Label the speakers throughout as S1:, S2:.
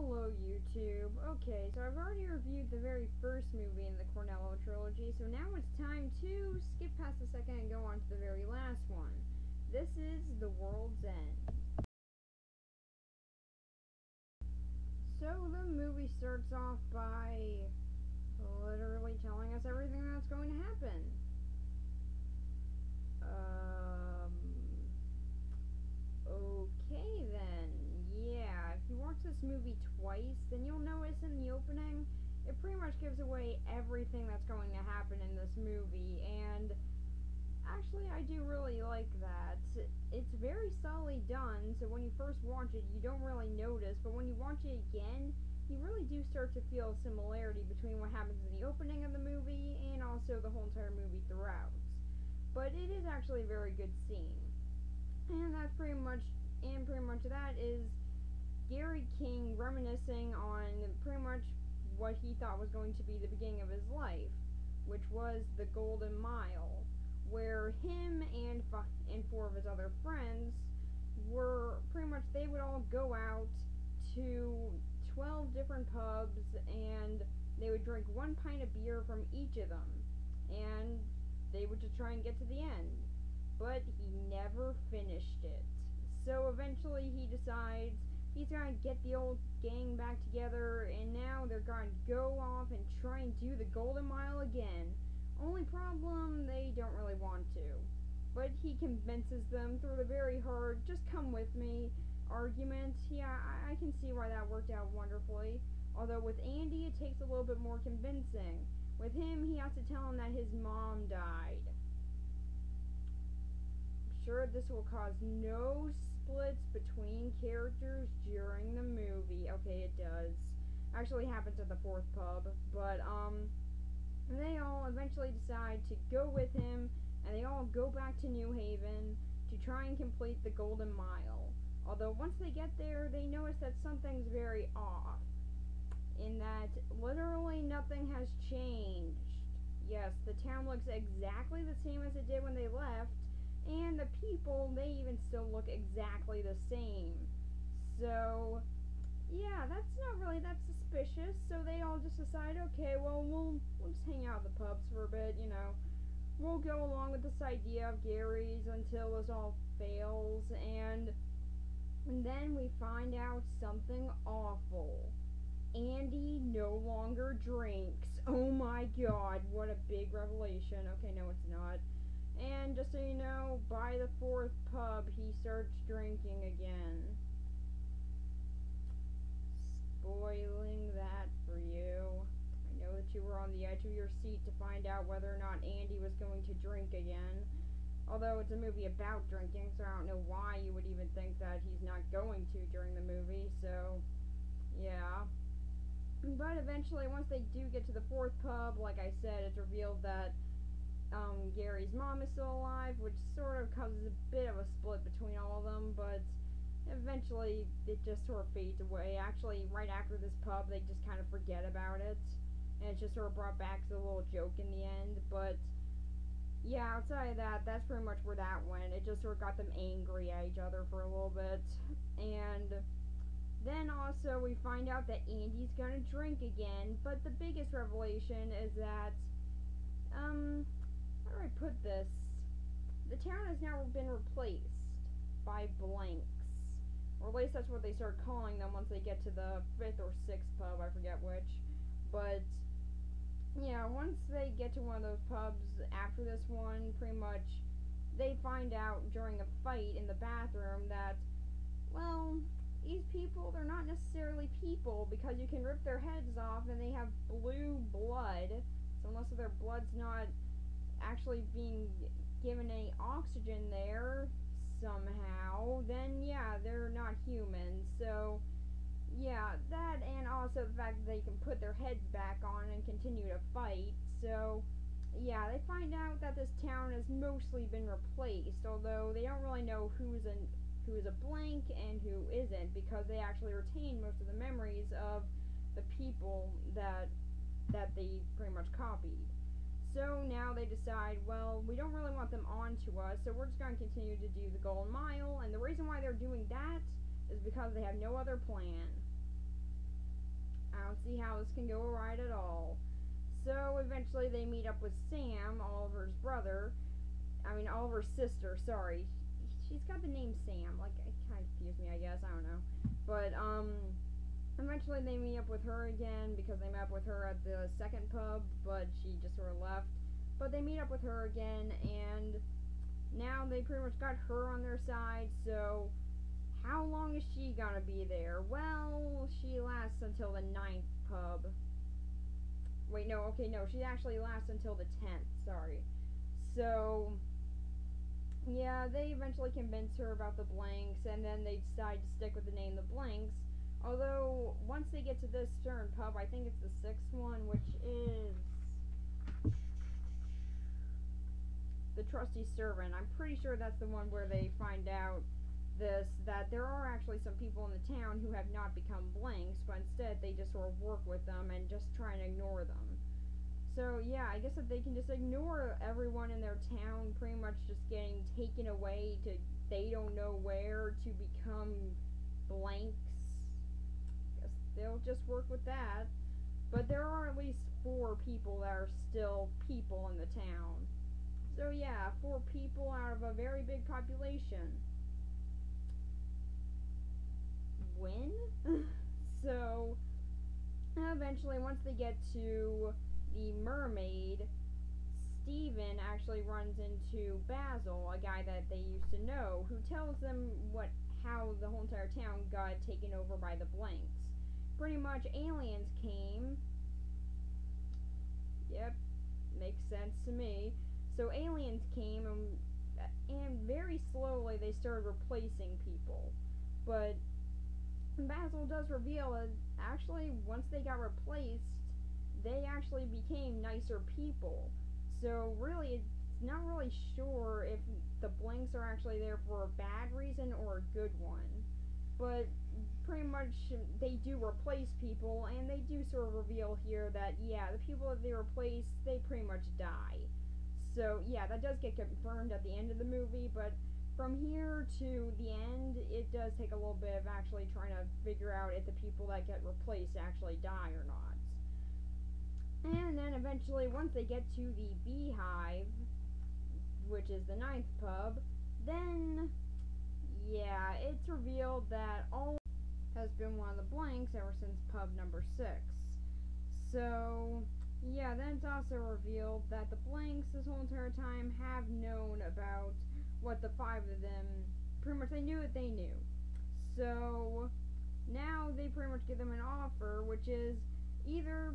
S1: Hello YouTube. Okay, so I've already reviewed the very first movie in the Cornello trilogy, so now it's time to skip past the second and go on to the very last one. This is The World's End. So the movie starts off by literally telling us everything that's going to happen. Okay then. Yeah, if you watch this movie twice, then you'll notice in the opening, it pretty much gives away everything that's going to happen in this movie, and actually I do really like that. It's very subtly done, so when you first watch it, you don't really notice, but when you watch it again, you really do start to feel a similarity between what happens in the opening of the movie and also the whole entire movie throughout. But it is actually a very good scene. And that's pretty much that is Gary King reminiscing on pretty much what he thought was going to be the beginning of his life, which was the Golden Mile, where him and four of his other friends were pretty much, they would all go out to 12 different pubs and they would drink 1 pint of beer from each of them, and they would just try and get to the end. But he never finished it. So eventually he decides he's going to get the old gang back together, and now they're going to go off and try and do the Golden Mile again. Only problem, they don't really want to. But he convinces them through the very hard, just come with me argument. Yeah, I can see why that worked out wonderfully. Although with Andy, it takes a little bit more convincing. With him, he has to tell him that his mom died. Sure, this will cause no splits between characters during the movie. Okay, it does. Actually happens at the 4th pub, but they all eventually decide to go with him, and they all go back to New Haven to try and complete the Golden Mile. Although once they get there, they notice that something's very off, in that literally nothing has changed. Yes, the town looks exactly the same as it did when they left, and the people, they even still look exactly the same. So, yeah, that's not really that suspicious. So they all just decide, okay, well, we'll just hang out at the pubs for a bit, you know. We'll go along with this idea of Gary's until this all fails, and then we find out something awful. Andy no longer drinks. Oh my god, what a big revelation. Okay, no, it's not. And just so you know, by the 4th pub, he starts drinking again. Spoiling that for you. I know that you were on the edge of your seat to find out whether or not Andy was going to drink again. Although it's a movie about drinking, so I don't know why you would even think that he's not going to during the movie, so yeah. But eventually, once they do get to the 4th pub, like I said, it's revealed that Gary's mom is still alive, which sort of causes a bit of a split between all of them, but eventually it just sort of fades away. Actually, right after this pub, they just kind of forget about it, and it's just sort of brought back as a little joke in the end. But yeah, outside of that, that's pretty much where that went. It just sort of got them angry at each other for a little bit, and then also we find out that Andy's gonna drink again, but the biggest revelation is that, how do I put this? The town has now been replaced by blanks. Or at least that's what they start calling them once they get to the 5th or 6th pub, I forget which. But, yeah, once they get to one of those pubs after this one, pretty much, they find out during a fight in the bathroom that, well, these people, they're not necessarily people, because you can rip their heads off and they have blue blood. So unless their blood's not actually being given any oxygen there somehow, then yeah, they're not human. So yeah, that, and also the fact that they can put their heads back on and continue to fight. So yeah, they find out that this town has mostly been replaced, although they don't really know who is a blank and who isn't, because they actually retain most of the memories of the people that they pretty much copied. So now they decide, well, we don't really want them on to us, so we're just going to continue to do the Golden Mile, and the reason why they're doing that is because they have no other plan. I don't see how this can go right at all. So eventually they meet up with Sam, Oliver's brother. I mean, Oliver's sister, sorry. She's got the name Sam. Like, it kind of confused me, I guess. I don't know. But, eventually they meet up with her again because they met up with her at the second pub, but she just sort of left. But they meet up with her again, and now they pretty much got her on their side, so how long is she gonna be there? Well, she lasts until the ninth pub. Wait, no, okay, no, she actually lasts until the 10th, sorry. So, yeah, they eventually convince her about the blanks, and then they decide to stick with the name The Blanks. Although, once they get to this certain pub, I think it's the 6th one, which is the Trusty Servant. I'm pretty sure that's the one where they find out that there are actually some people in the town who have not become blanks, but instead they just sort of work with them and just try and ignore them. So yeah, I guess that they can just ignore everyone in their town pretty much just getting taken away to they don't know where to become blanks. Guess they'll just work with that. But there are at least 4 people that are still people in the town. So yeah, 4 people out of a very big population. Win? So, eventually, once they get to the mermaid, Steven actually runs into Basil, a guy that they used to know, who tells them how the whole entire town got taken over by the blanks. Pretty much aliens came. Yep, makes sense to me. So aliens came and very slowly they started replacing people. But Basil does reveal that actually once they got replaced, they actually became nicer people. So really, it's not really sure if the blanks are actually there for a bad reason or a good one. But pretty much they do replace people, and they do sort of reveal here that, yeah, the people that they replace, they pretty much die. So yeah, that does get confirmed at the end of the movie, but from here to the end, it does take a little bit of actually trying to figure out if the people that get replaced actually die or not. And then eventually, once they get to the Beehive, which is the 9th pub, then, yeah, it's revealed that all has been one of the blanks ever since pub number 6. So, yeah, then it's also revealed that the blanks this whole entire time have known about what the 5 of them, pretty much they knew what they knew. So, now they pretty much give them an offer, which is either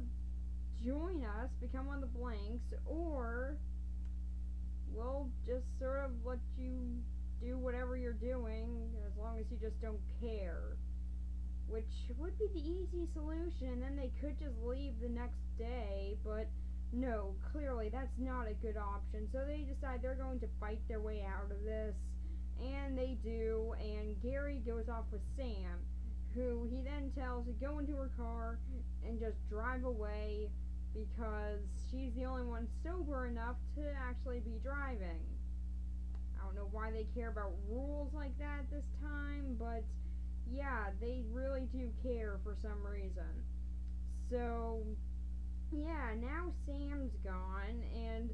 S1: join us, become one of the blanks, or we'll just sort of let you do whatever you're doing as long as you just don't care. Which would be the easy solution, then they could just leave the next day, but no, clearly that's not a good option. So they decide they're going to fight their way out of this, and they do, and Gary goes off with Sam, who he then tells to go into her car and just drive away because she's the only one sober enough to actually be driving. I don't know why they care about rules like that this time, but yeah, they really do care for some reason. So, yeah, now Sam's gone, and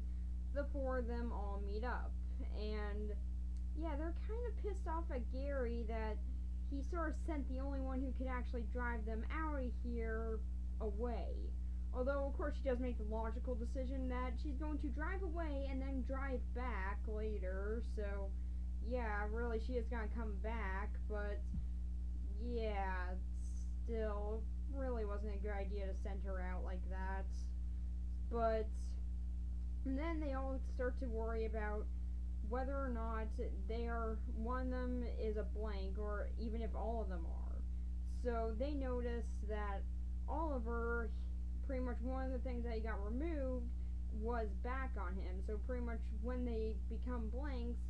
S1: the 4 of them all meet up. And, yeah, they're kind of pissed off at Gary that he sort of sent the only one who could actually drive them out of here away. Although, of course, she does make the logical decision that she's going to drive away and then drive back later. So, yeah, really, she is going to come back, but yeah, still, really wasn't a good idea to send her out like that. But then they all start to worry about whether or not one of them is a blank, or even if all of them are. So they notice that Oliver, pretty much one of the things that he got removed was back on him. So pretty much when they become blanks,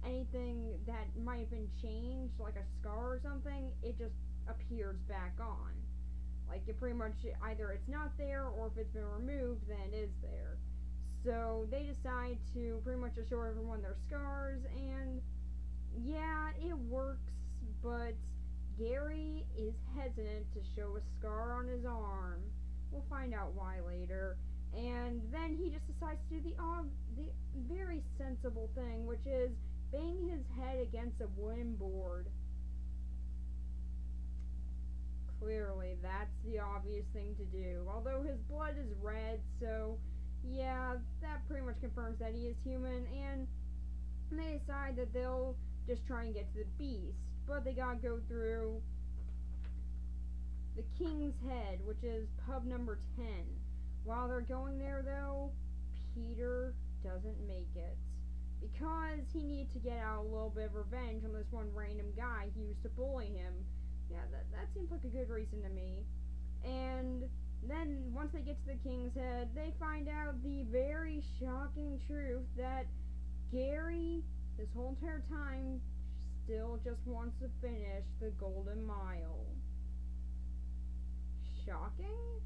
S1: anything that might have been changed, like a scar or something, it just appears back on. Like, it pretty much, either it's not there, or if it's been removed, then it is there. So, they decide to pretty much just show everyone their scars, and, yeah, it works, but Gary is hesitant to show a scar on his arm. We'll find out why later. And then he just decides to do the very sensible thing, which is bang his head against a wooden board. Clearly, that's the obvious thing to do. Although his blood is red, so yeah, that pretty much confirms that he is human. And they decide that they'll just try and get to the beast, but they gotta go through the King's Head, which is pub number 10. While they're going there, though, Peter doesn't make it because he needed to get out a little bit of revenge on this one random guy who used to bully him. Yeah, that seems like a good reason to me. And then, once they get to the King's Head, they find out the very shocking truth that Gary, this whole entire time, still just wants to finish the Golden Mile. Shocking?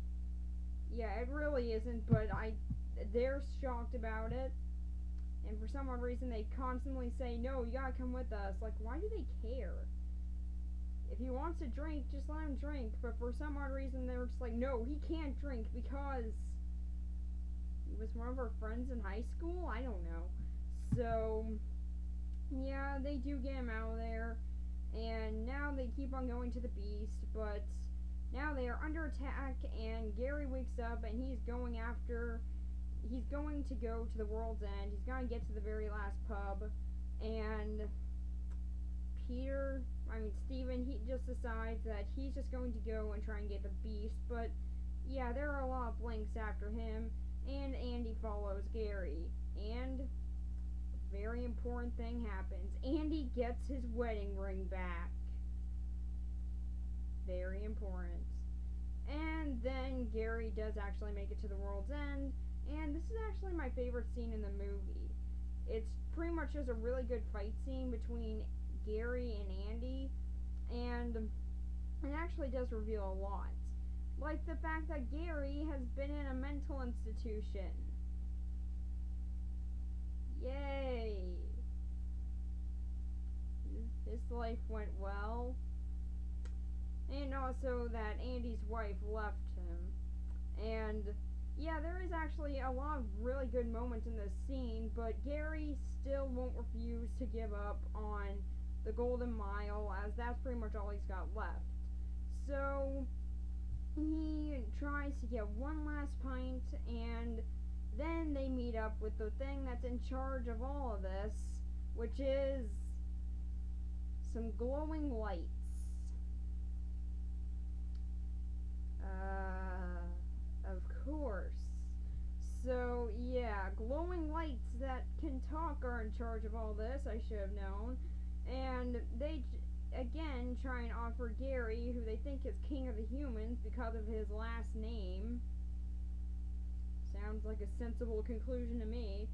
S1: Yeah, it really isn't, but they're shocked about it. And for some odd reason, they constantly say, no, you gotta come with us. Like, why do they care? If he wants to drink, just let him drink. But for some odd reason, they're just like, no, he can't drink because he was one of our friends in high school? I don't know. So, yeah, they do get him out of there. And now they keep on going to the beast, but now they are under attack, and Gary wakes up, and he's going to go to the World's End. He's going to get to the very last pub, and Steven, he just decides that he's just going to go and try and get the beast, but yeah, there are a lot of blinks after him, and Andy follows Gary, and a very important thing happens. Andy gets his wedding ring back. Very important. And then Gary does actually make it to the World's End, and this is actually my favorite scene in the movie. It's pretty much just a really good fight scene between Gary and Andy, and it actually does reveal a lot. Like the fact that Gary has been in a mental institution. Yay! His life went well. And also that Andy's wife left him. And yeah, there is actually a lot of really good moments in this scene, but Gary still won't refuse to give up on the Golden Mile, as that's pretty much all he's got left. So he tries to get one last pint, and then they meet up with the thing that's in charge of all of this, which is some glowing lights. Of course. So, yeah, glowing lights that can talk are in charge of all this, I should have known. And they, again, try and offer Gary, who they think is king of the humans because of his last name. Sounds like a sensible conclusion to me.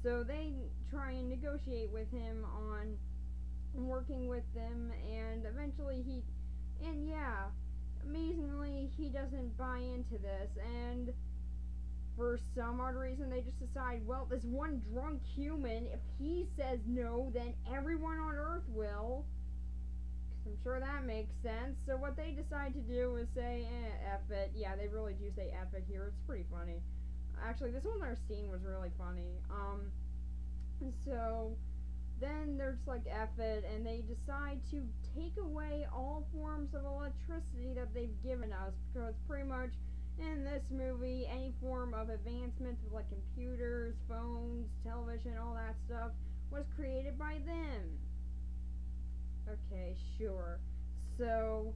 S1: So they try and negotiate with him on working with them, and eventually amazingly, he doesn't buy into this, and for some odd reason, they just decide, well, this one drunk human, if he says no, then everyone on Earth will. 'Cause I'm sure that makes sense. So what they decide to do is say, F it. Yeah, they really do say F it here. It's pretty funny. Actually, this whole other scene was really funny. So then they're just like, F it, and they decide to take away all forms of electricity that they've given us, because pretty much in this movie, any form of advancements with like computers, phones, television, all that stuff was created by them. Okay, sure. So,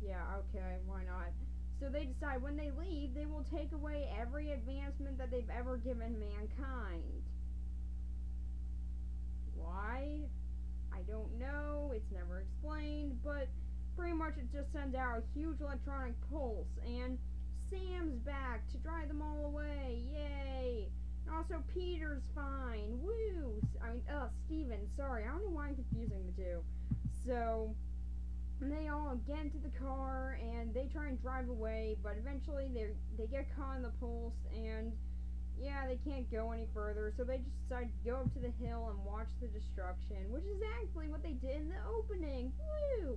S1: okay, why not? So they decide when they leave, they will take away every advancement that they've ever given mankind. Why? I don't know, it's never explained, but pretty much it just sends out a huge electronic pulse, and Sam's back to drive them all away, yay! And also Peter's fine, woo! Steven, sorry, I don't know why I'm confusing the two. So, they all get into the car, and they try and drive away, but eventually they get caught in the pulse, and yeah, they can't go any further, so they just decide to go up to the hill and watch the destruction, which is actually what they did in the opening. Woo!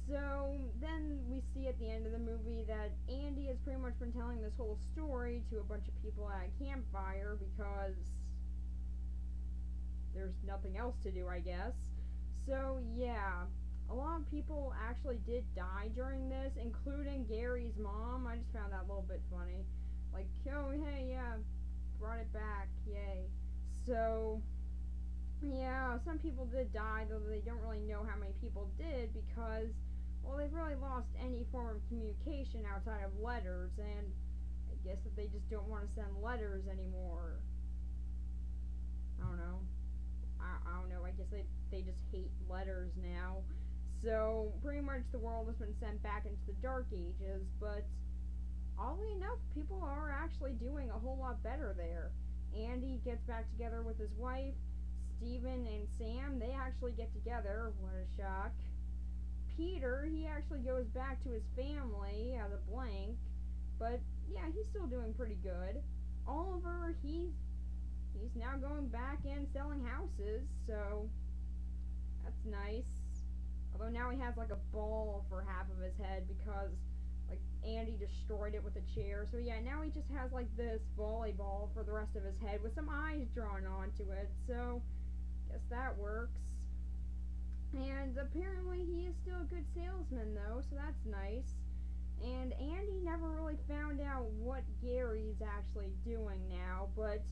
S1: So then we see at the end of the movie that Andy has pretty much been telling this whole story to a bunch of people at a campfire because there's nothing else to do, I guess. So yeah, a lot of people actually did die during this, including Gary's mom. I just found that a little bit funny. Like, oh hey, yeah, brought it back, yay. So yeah, some people did die, though they don't really know how many people did because, well, they've really lost any form of communication outside of letters, and I guess that they just don't want to send letters anymore. I don't know. I don't know. I guess they just hate letters now. So pretty much the world has been sent back into the Dark Ages, but oddly enough, people are actually doing a whole lot better there. Andy gets back together with his wife. Steven and Sam, they actually get together. What a shock. Peter, he actually goes back to his family as a blank, but yeah, he's still doing pretty good. Oliver, he's now going back and selling houses, so that's nice. Although now he has like a ball for half of his head because like Andy destroyed it with a chair. So yeah, now he just has like this volleyball for the rest of his head with some eyes drawn onto it. So guess that works. And apparently he is still a good salesman though, so that's nice. And Andy never really found out what Gary's actually doing now, but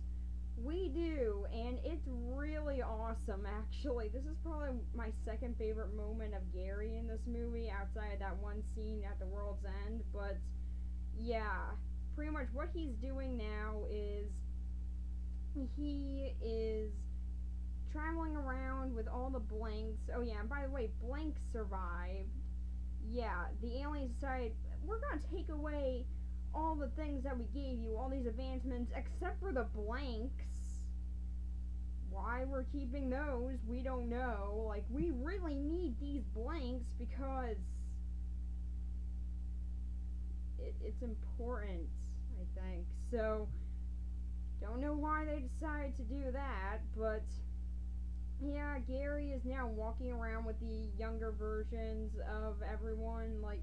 S1: we do, and it's really awesome actually. This is probably my second favorite moment of Gary in this movie outside of that one scene at the world's end, but yeah, pretty much what he's doing now is he is traveling around with all the blanks. Oh yeah, and by the way, Blank survived. Yeah, the aliens decided, we're gonna take away all the things that we gave you, all these advancements, except for the blanks. Why we're keeping those, we don't know. Like, we really need these blanks because it's important, I think. So, don't know why they decided to do that, but yeah, Gary is now walking around with the younger versions of everyone. Like,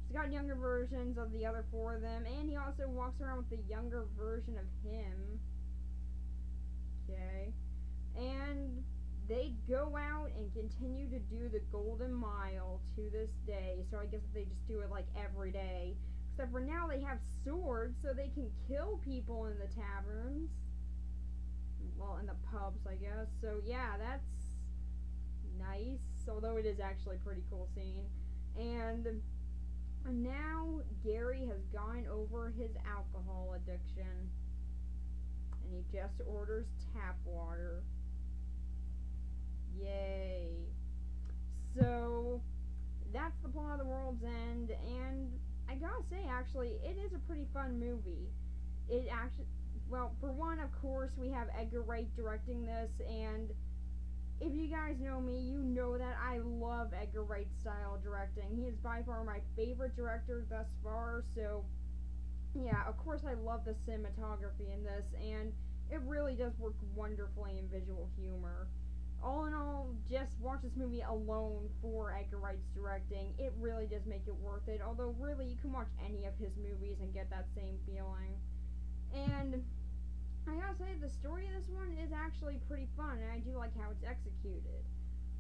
S1: he's got younger versions of the other four of them, and he also walks around with the younger version of him. Okay. And they go out and continue to do the Golden Mile to this day. So I guess they just do it like every day. Except for now they have swords so they can kill people in the taverns. Well, in the pubs, I guess. So yeah, that's nice. Although it is actually a pretty cool scene. And now Gary has gone over his alcohol addiction. And he just orders tap water. Yay. So that's the plot of The World's End, and I gotta say, actually, it is a pretty fun movie. It actually, well, for one, of course, we have Edgar Wright directing this, and if you guys know me, you know that I love Edgar Wright's style directing. He is by far my favorite director thus far, so yeah, of course I love the cinematography in this, and it really does work wonderfully in visual humor. All in all, just watch this movie alone for Edgar Wright's directing. It really does make it worth it, although really you can watch any of his movies and get that same feeling. And I gotta say, the story of this one is actually pretty fun, and I do like how it's executed.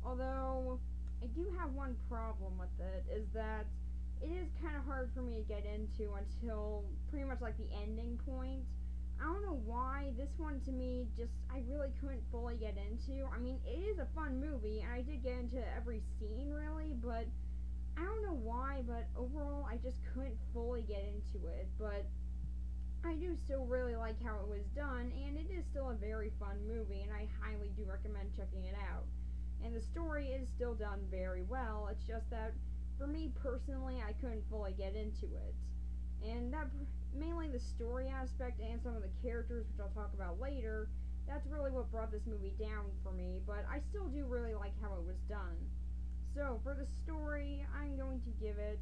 S1: Although, I do have one problem with it, is that it is kind of hard for me to get into until pretty much like the ending point. I don't know why, this one to me, just, I really couldn't fully get into. I mean, it is a fun movie, and I did get into every scene, really, but I don't know why, but overall, I just couldn't fully get into it, but I do still really like how it was done, and it is still a very fun movie, and I highly do recommend checking it out. And the story is still done very well, it's just that, for me personally, I couldn't fully get into it. And that, mainly the story aspect and some of the characters, which I'll talk about later, that's really what brought this movie down for me, but I still do really like how it was done. So, for the story, I'm going to give it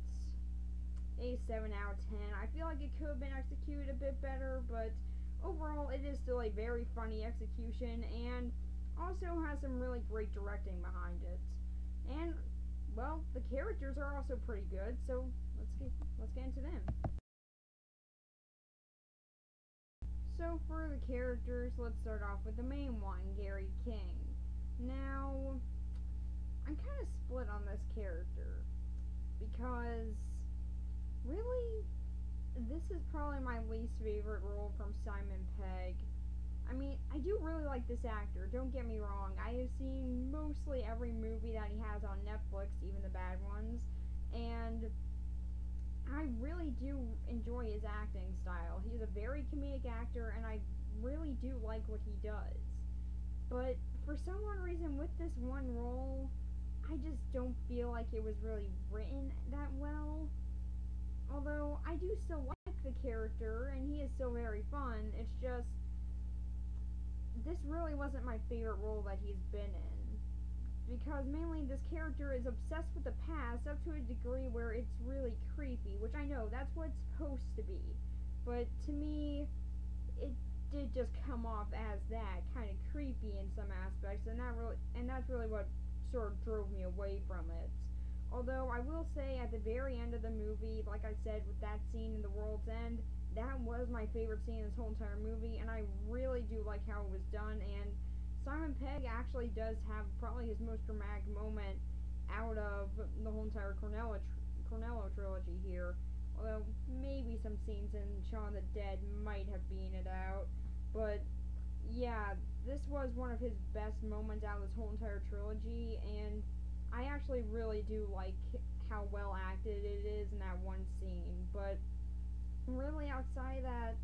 S1: a 7 out of 10. I feel like it could have been executed a bit better, but overall, it is still a very funny execution and also has some really great directing behind it. And well, the characters are also pretty good, so let's get into them. So for the characters, let's start off with the main one, Gary King. Now, I'm kind of split on this character because really this is probably my least favorite role from Simon Pegg. I mean, I do really like this actor, don't get me wrong. I have seen mostly every movie that he has on Netflix, even the bad ones, and I really do enjoy his acting style. He's a very comedic actor, and I really do like what he does. But for some odd reason, with this one role, I just don't feel like it was really written that well. Although I do still like the character, and he is still very fun. It's just this really wasn't my favorite role that he's been in. Because mainly this character is obsessed with the past up to a degree where it's really creepy, which I know that's what it's supposed to be. But to me, it did just come off as that, kind of creepy in some aspects, and that's really what sort of drove me away from it. Although I will say at the very end of the movie, like I said, with that scene in the world's end, that was my favorite scene in this whole entire movie, and I really do like how it was done. And Simon Pegg actually does have probably his most dramatic moment out of the whole entire Cornello trilogy here. Although maybe some scenes in Shaun of the Dead might have beaten it out, but yeah, this was one of his best moments out of this whole entire trilogy, and I actually really do like how well acted it is in that one scene. But really, outside of that,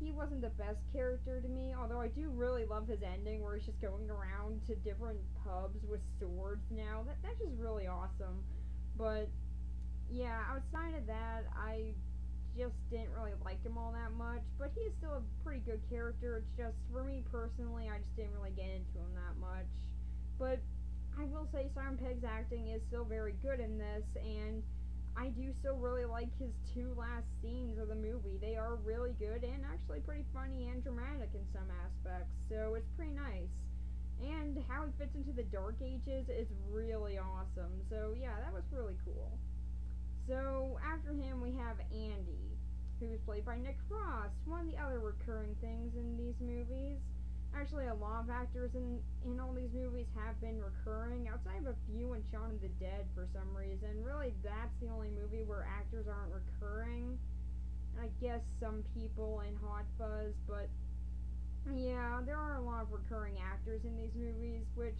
S1: he wasn't the best character to me, although I do really love his ending where he's just going around to different pubs with swords now. That's just really awesome. But yeah, outside of that, I just didn't really like him all that much, but he is still a pretty good character. It's just, for me personally, I just didn't really get into him that much. But I will say Simon Pegg's acting is still very good in this, and I do still really like his two last scenes of the movie. They are really good and actually pretty funny and dramatic in some aspects, so it's pretty nice. And how he fits into the Dark Ages is really awesome, so yeah, that was really cool. So after him we have Andy, who's played by Nick Frost, one of the other recurring things in these movies. Actually, a lot of actors in all these movies have been recurring, outside of a few in Shaun of the Dead for some reason. Really, that's the only movie where actors aren't recurring. And I guess some people in Hot Fuzz, but yeah, there are a lot of recurring actors in these movies, which,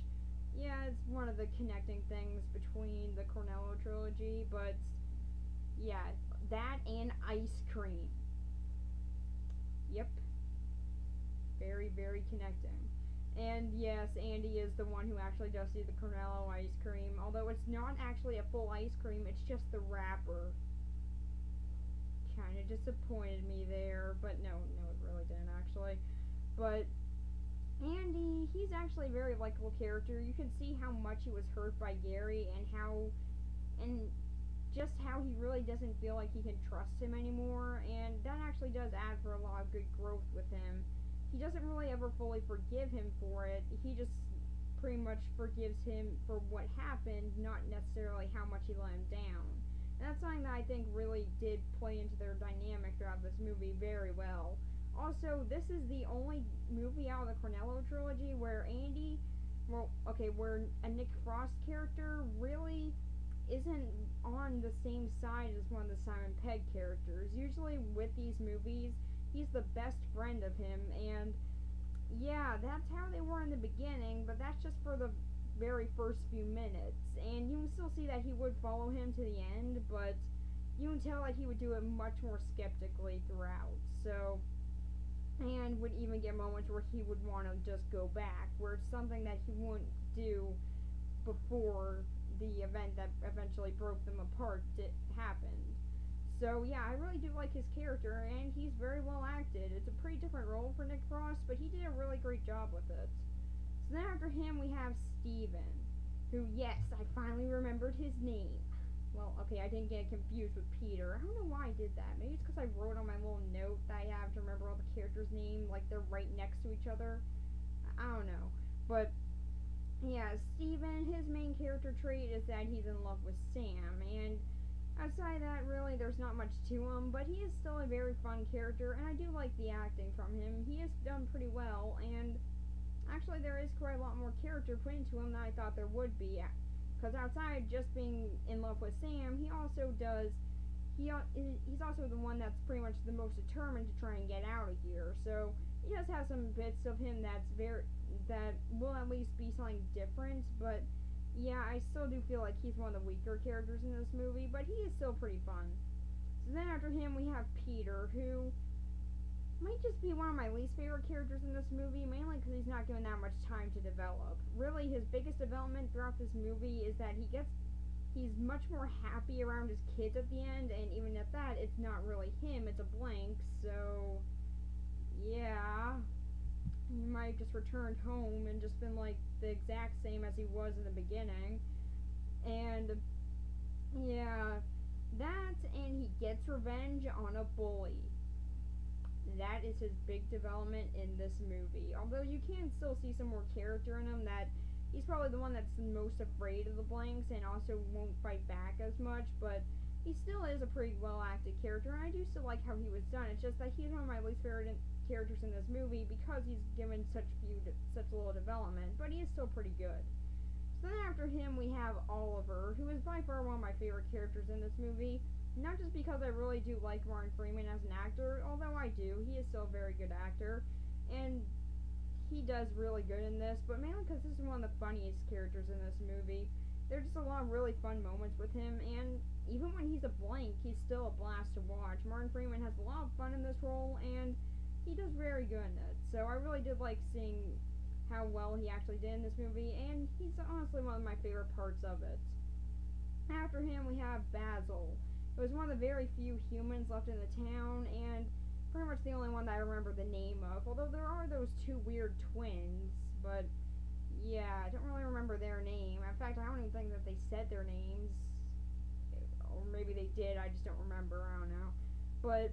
S1: yeah, it's one of the connecting things between the Cornello trilogy, but yeah, that and ice cream. Yep. Very, very connecting. And yes, Andy is the one who actually does do the Cornello ice cream, although it's not actually a full ice cream, it's just the wrapper. Kinda disappointed me there, but no, it really didn't actually. But Andy, he's actually a very likable character. You can see how much he was hurt by Gary and just how he really doesn't feel like he can trust him anymore, and that actually does add for a lot of good growth with him. He doesn't really ever fully forgive him for it. He just pretty much forgives him for what happened, not necessarily how much he let him down. And that's something that I think really did play into their dynamic throughout this movie very well. Also, this is the only movie out of the Cornello trilogy where where a Nick Frost character really isn't on the same side as one of the Simon Pegg characters. Usually with these movies, he's the best friend of him, and yeah, that's how they were in the beginning, but that's just for the very first few minutes. And you can still see that he would follow him to the end, but you can tell that he would do it much more skeptically throughout. So, and would even get moments where he would want to just go back, where it's something that he wouldn't do before the event that eventually broke them apart happened. So yeah, I really do like his character, and he's very well acted. It's a pretty different role for Nick Frost, but he did a really great job with it. So then after him we have Steven, who, yes, I finally remembered his name. Well, okay, I didn't get confused with Peter. I don't know why I did that. Maybe it's because I wrote on my little note that I have to remember all the characters' names, like they're right next to each other. I don't know. But yeah, Steven, his main character trait is that he's in love with Sam, and outside that, really, there's not much to him, but he is still a very fun character, and I do like the acting from him. He has done pretty well, and actually, there is quite a lot more character put into him than I thought there would be. Because outside just being in love with Sam, he also does. He's also the one that's pretty much the most determined to try and get out of here. So he does have some bits of him that will at least be something different. But yeah, I still do feel like he's one of the weaker characters in this movie, but he is still pretty fun. So then after him, we have Peter, who might just be one of my least favorite characters in this movie, mainly because he's not given that much time to develop. Really, his biggest development throughout this movie is that he's much more happy around his kids at the end, and even at that, it's not really him, it's a blank, so yeah. He might have just returned home and just been like the exact same as he was in the beginning. And yeah, that, and he gets revenge on a bully. That is his big development in this movie. Although you can still see some more character in him, that he's probably the one that's the most afraid of the blanks and also won't fight back as much, but he still is a pretty well acted character, and I do still like how he was done. It's just that he's one of my least favorite characters in this movie because he's given such little development, but he is still pretty good. So then after him we have Oliver, who is by far one of my favorite characters in this movie. Not just because I really do like Martin Freeman as an actor, although I do, he is still a very good actor, and he does really good in this, but mainly because this is one of the funniest characters in this movie. There's just a lot of really fun moments with him, and even when he's a blank, he's still a blast to watch. Martin Freeman has a lot of fun in this role, and he does very good in it. So I really did like seeing how well he actually did in this movie, and he's honestly one of my favorite parts of it. After him, we have Basil. It was one of the very few humans left in the town, and pretty much the only one that I remember the name of. Although there are those two weird twins, but yeah, I don't really remember their name. In fact, I don't even think that they said their names, or maybe they did. I just don't remember. I don't know. But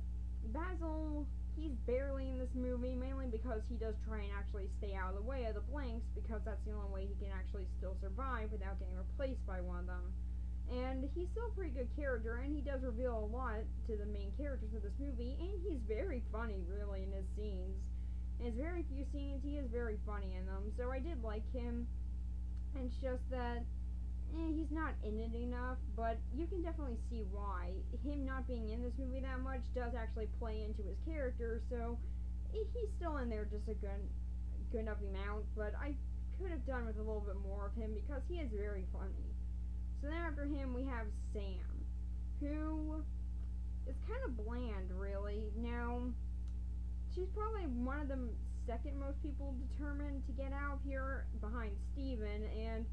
S1: Basil, he's barely in this movie, mainly because he does try and actually stay out of the way of the blanks, because that's the only way he can actually still survive without getting replaced by one of them. And he's still a pretty good character, and he does reveal a lot to the main characters of this movie, and he's very funny, really, in his scenes. In his very few scenes, he is very funny in them, so I did like him. And it's just that, he's not in it enough, but you can definitely see why. Him not being in this movie that much does actually play into his character, so he's still in there just a good enough amount, but I could have done with a little bit more of him, because he is very funny. So then after him we have Sam, who is kind of bland, really. Now, she's probably one of the second most people determined to get out here behind Steven, and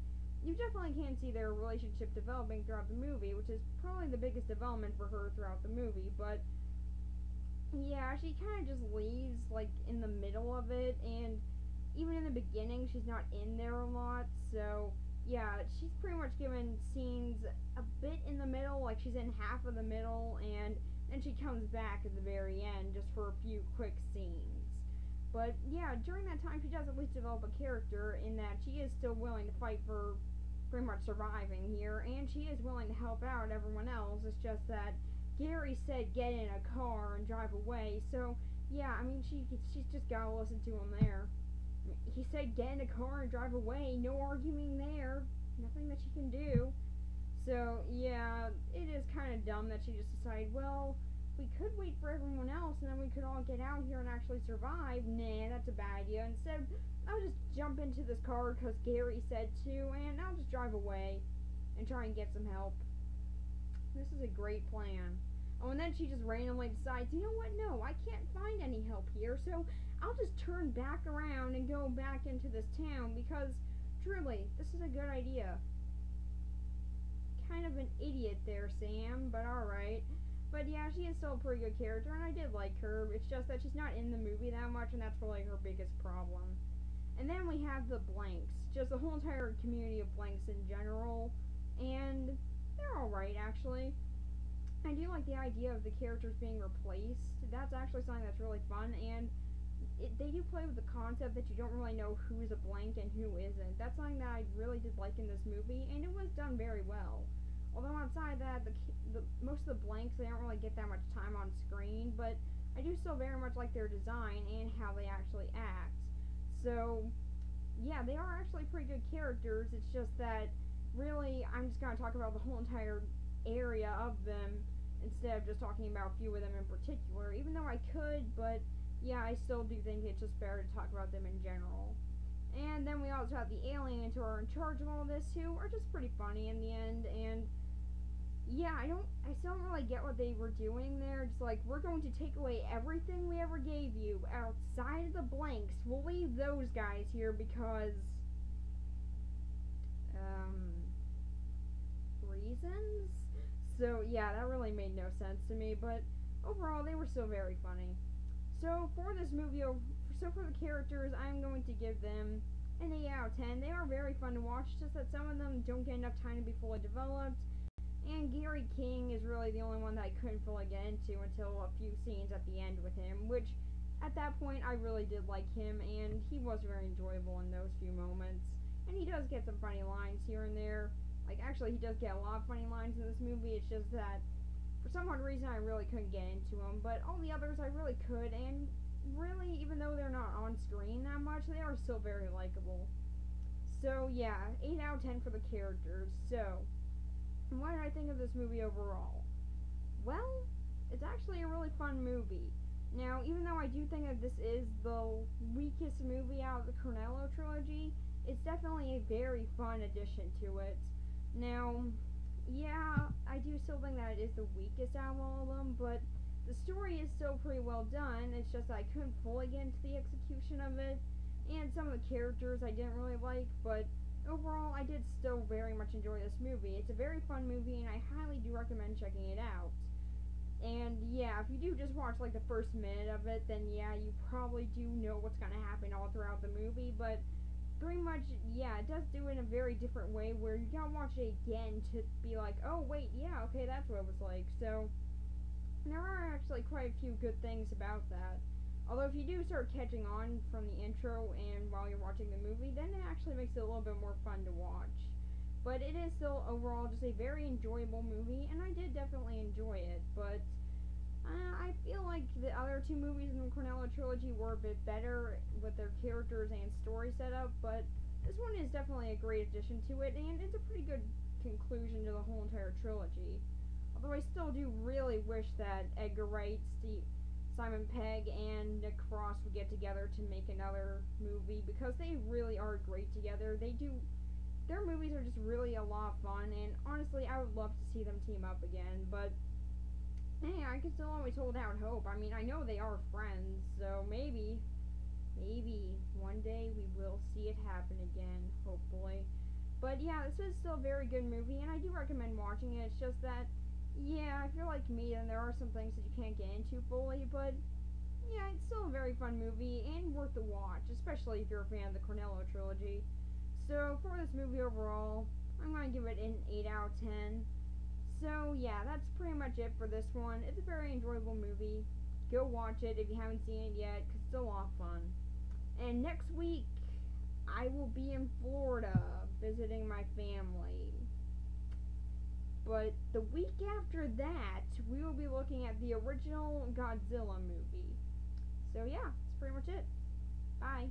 S1: you definitely can see their relationship developing throughout the movie, which is probably the biggest development for her throughout the movie, but yeah, she kind of just leaves, like, in the middle of it, and even in the beginning, she's not in there a lot, so yeah, she's pretty much given scenes a bit in the middle, like she's in half of the middle, and then she comes back at the very end just for a few quick scenes. But yeah, during that time, she does at least develop a character in that she is still willing to fight for pretty much surviving here, and she is willing to help out everyone else. It's just that Gary said get in a car and drive away, so yeah, I mean, she's just gotta listen to him there. He said get in a car and drive away, no arguing there, nothing that she can do. So yeah, it is kind of dumb that she just decided, well, we could wait for everyone else and then we could all get out here and actually survive. Nah, that's a bad idea. Instead, I'll just jump into this car because Gary said to, and I'll just drive away and try and get some help. This is a great plan. Oh, and then she just randomly decides, you know what, no, I can't find any help here, so I'll just turn back around and go back into this town, because, truly, this is a good idea. Kind of an idiot there, Sam, but alright. But yeah, she is still a pretty good character, and I did like her. It's just that she's not in the movie that much, and that's probably her biggest problem. And then we have the blanks, just the whole entire community of blanks in general, and they're alright, actually. I do like the idea of the characters being replaced. That's actually something that's really fun, and they do play with the concept that you don't really know who's a blank and who isn't. That's something that I really did like in this movie, and it was done very well. Although outside that, the most of the blanks, they don't really get that much time on screen, but I do still very much like their design and how they actually act. So, yeah, they are actually pretty good characters. It's just that, really, I'm just going to talk about the whole entire area of them instead of just talking about a few of them in particular, even though I could, but yeah, I still do think it's just better to talk about them in general. And then we also have the aliens who are in charge of all this, who are just pretty funny in the end, and yeah, I still don't really get what they were doing there. It's like, we're going to take away everything we ever gave you outside of the blanks. We'll leave those guys here because, reasons? So, yeah, that really made no sense to me, but overall, they were still very funny. So, for this movie, for the characters, I'm going to give them an 8 out of 10. They are very fun to watch, just that some of them don't get enough time to be fully developed. And Gary King is really the only one that I couldn't fully get into until a few scenes at the end with him, which at that point I really did like him, and he was very enjoyable in those few moments. And he does get some funny lines here and there. Like, actually, he does get a lot of funny lines in this movie. It's just that for some odd reason I really couldn't get into them, but all the others I really could, and really, even though they're not on screen that much, they are still very likable. So yeah, 8 out of 10 for the characters. So, what did I think of this movie overall? Well, it's actually a really fun movie. Now, even though I do think that this is the weakest movie out of the Cornello trilogy, it's definitely a very fun addition to it. Now, yeah, I do still think that it is the weakest out of all of them, but the story is still pretty well done. It's just I couldn't fully get into the execution of it, and some of the characters I didn't really like, but overall, I did still very much enjoy this movie. It's a very fun movie, and I highly do recommend checking it out. And yeah, if you do just watch like the first minute of it, then yeah, you probably do know what's gonna happen all throughout the movie, but pretty much, yeah, it does do it in a very different way where you gotta watch it again to be like, oh wait, yeah, okay, that's what it was like. So, there are actually quite a few good things about that. Although if you do start catching on from the intro and while you're watching the movie, then it actually makes it a little bit more fun to watch. But it is still overall just a very enjoyable movie, and I did definitely enjoy it. But I feel like the other two movies in the Cornello trilogy were a bit better with their characters and story setup, but this one is definitely a great addition to it, and it's a pretty good conclusion to the whole entire trilogy. Although I still do really wish that Edgar Wright, Simon Pegg, and Nick Frost would get together to make another movie, because they really are great together. Their movies are just really a lot of fun, and honestly, I would love to see them team up again, but hey, I can still always hold out hope. I mean, I know they are friends, so maybe one day we will see it happen again, hopefully. But yeah, this is still a very good movie, and I do recommend watching it. It's just that, yeah, if you're like me, then there are some things that you can't get into fully, but yeah, it's still a very fun movie and worth the watch, especially if you're a fan of the Cornello trilogy. So, for this movie overall, I'm going to give it an 8 out of 10. So, yeah, that's pretty much it for this one. It's a very enjoyable movie. Go watch it if you haven't seen it yet, because it's still a lot of fun. And next week, I will be in Florida visiting my family. But the week after that, we will be looking at the original Godzilla movie. So, yeah, that's pretty much it. Bye.